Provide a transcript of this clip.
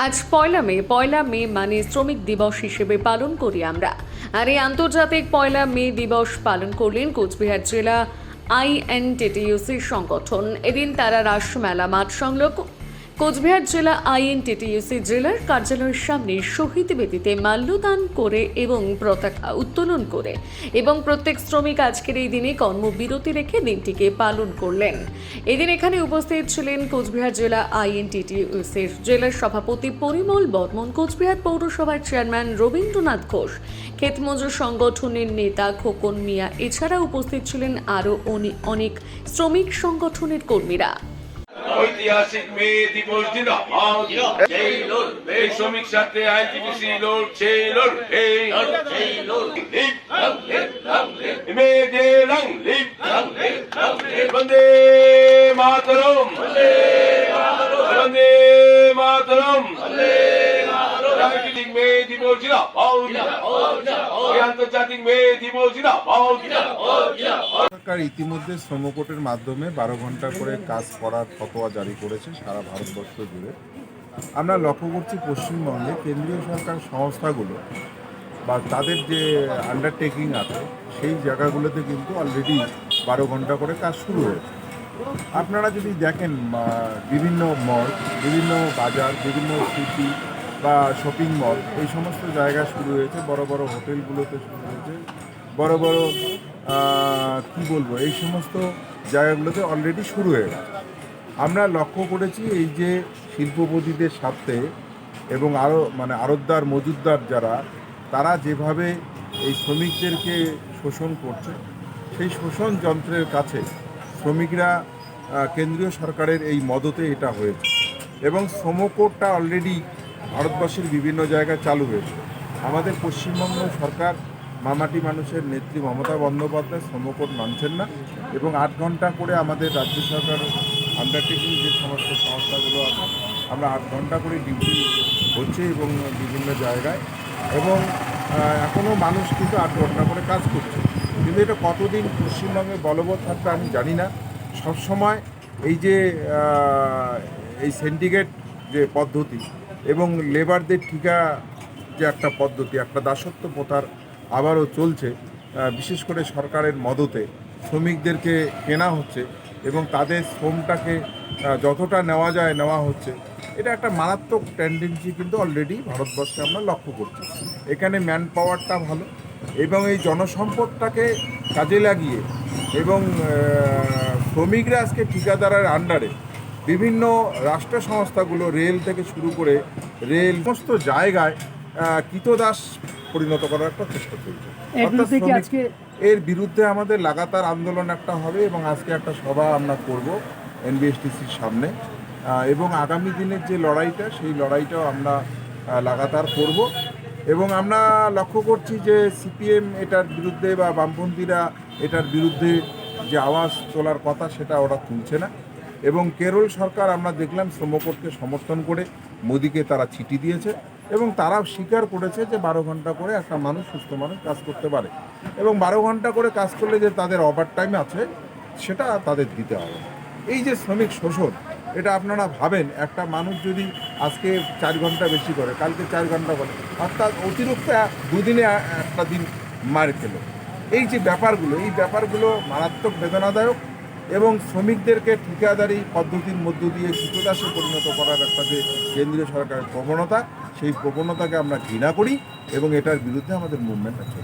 আজ পয়লা মে মানে শ্রমিক দিবস হিসেবে পালন করি আমরা। আর এই আন্তর্জাতিক পয়লা মে দিবস পালন করলেন কোচবিহার জেলা আইএনটিটিইউসি সংগঠন। এদিন তারা রাসমেলা মাঠ সংলগ্ন কোচবিহার জেলা আইএনটিটিইউসি জেলার কার্যালয়ের সামনে শহীদ বেদিতে মাল্যদান করে এবং পতাকা উত্তোলন করে এবং প্রত্যেক শ্রমিক আজকের এই দিনে কর্মবিরতি রেখে দিনটিকে পালন করলেন। এদিন এখানে উপস্থিত ছিলেন কোচবিহার জেলা আইএনটিটিইউসির জেলার সভাপতি পরিমল বর্মন, কোচবিহার পৌরসভার চেয়ারম্যান রবীন্দ্রনাথ ঘোষ, ক্ষেতমজুর সংগঠনের নেতা খোকন মিয়া। এছাড়া উপস্থিত ছিলেন আরও অনেক শ্রমিক সংগঠনের কর্মীরা। ঐতিহাসিক মে দিবস দিন এই শ্রমিক সাথে আইনটিপিসি লড়ছে লড়বে মেয়েদে রং বন্দে মাতরম বন্দে মাতরম আন্তর্জাতিক মে দিবস দিন আন্তর্জাতিক মে দিবস দিন সরকার ইতিমধ্যে শ্রমকোটের মাধ্যমে 12 ঘন্টা করে কাজ করার ফতোয়া জারি করেছে সারা ভারতবর্ষ জুড়ে। আমরা লক্ষ্য করছি পশ্চিমবঙ্গে কেন্দ্রীয় সরকার সংস্থাগুলো বা তাদের যে আন্ডারটেকিং আছে সেই জায়গাগুলোতে কিন্তু অলরেডি 12 ঘন্টা করে কাজ শুরু হয়েছে। আপনারা যদি দেখেন বিভিন্ন মল, বিভিন্ন বাজার, বিভিন্ন সিটি বা শপিং মল, এই সমস্ত জায়গা শুরু হয়েছে, বড় বড় হোটেলগুলোতে শুরু হয়েছে, বড় বড় কি বলবো, এই সমস্ত জায়গাগুলোতে অলরেডি শুরু হয়ে গেছে। আমরা লক্ষ্য করেছি এই যে শিল্পপতিদের স্বার্থে এবং আরও আড়তদার মজুতদার যারা, তারা যেভাবে এই শ্রমিকদেরকে শোষণ করছে, সেই শোষণ যন্ত্রের কাছে শ্রমিকরা কেন্দ্রীয় সরকারের এই মদতে এটা হয়েছে এবং শ্রমকোটটা অলরেডি ভারতবর্ষের বিভিন্ন জায়গায় চালু হয়েছে। আমাদের পশ্চিমবঙ্গ সরকার মামাটি মানুষের নেত্রী মমতা বন্দ্যোপাধ্যায় শ্রমকোট মানছেন না এবং 8 ঘন্টা করে আমাদের রাজ্য সরকার আন্ডারটেকিং যে সমস্ত সংস্থাগুলো আছে, আমরা 8 ঘন্টা করে ডিউটি হচ্ছে এবং বিভিন্ন জায়গায়, এবং এখনও মানুষ কিন্তু 8 ঘন্টা করে কাজ করছে। কিন্তু এটা কতদিন পশ্চিমবঙ্গে বলবৎ থাকবে আমি জানি না। সবসময় এই যে এই সিন্ডিকেট যে পদ্ধতি এবং লেবারদের ঠিকা যে একটা পদ্ধতি, একটা দাসত্ব প্রথার আবারও চলছে। বিশেষ করে সরকারের মদতে শ্রমিকদেরকে কেনা হচ্ছে এবং তাদের শ্রমটাকে যতটা নেওয়া যায় নেওয়া হচ্ছে। এটা একটা মারাত্মক টেন্ডেন্সি কিন্তু অলরেডি ভারতবর্ষে আমরা লক্ষ্য করছি। এখানে ম্যান পাওয়ারটা ভালো এবং এই জনসম্পদটাকে কাজে লাগিয়ে এবং শ্রমিকরা আজকে ঠিকাদারের আন্ডারে বিভিন্ন রাষ্ট্র সংস্থাগুলো, রেল থেকে শুরু করে রেল সমস্ত জায়গায় কৃতদাস পরিণত করার একটা চেষ্টা চলছে। এর বিরুদ্ধে আমাদের লাগাতার আন্দোলন একটা হবে এবং আজকে একটা সভা আমরা করব এনবিএসটিসির সামনে, এবং আগামী দিনের যে লড়াইটা, সেই লড়াইটাও আমরা লাগাতার করব। এবং আমরা লক্ষ্য করছি যে সিপিএম এটার বিরুদ্ধে বা বামপন্থীরা এটার বিরুদ্ধে যে আওয়াজ তোলার কথা সেটা ওরা তুলছে না। এবং কেরল সরকার আমরা দেখলাম শ্রমকোটকে সমর্থন করে মোদিকে তারা চিঠি দিয়েছে এবং তারাও স্বীকার করেছে যে 12 ঘন্টা করে একটা মানুষ, সুস্থ মানুষ কাজ করতে পারে এবং 12 ঘন্টা করে কাজ করলে যে তাদের ওভার টাইম আছে সেটা তাদের দিতে হবে। এই যে শ্রমিক শোষণ, এটা আপনারা ভাবেন, একটা মানুষ যদি আজকে 4 ঘন্টা বেশি করে, কালকে 4 ঘন্টা করে, অর্থাৎ অতিরিক্ত 2 দিনে একটা দিন মার খেলো। এই যে ব্যাপারগুলো, এই ব্যাপারগুলো মারাত্মক বেদনাদায়ক এবং শ্রমিকদেরকে ঠিকাদারি পদ্ধতির মধ্য দিয়ে কৃতদাসে পরিণত করার একটা যে কেন্দ্রীয় সরকারের প্রবণতা, সেই প্রবণতাকে আমরা ঘৃণা করি এবং এটার বিরুদ্ধে আমাদের মুভমেন্ট আছে।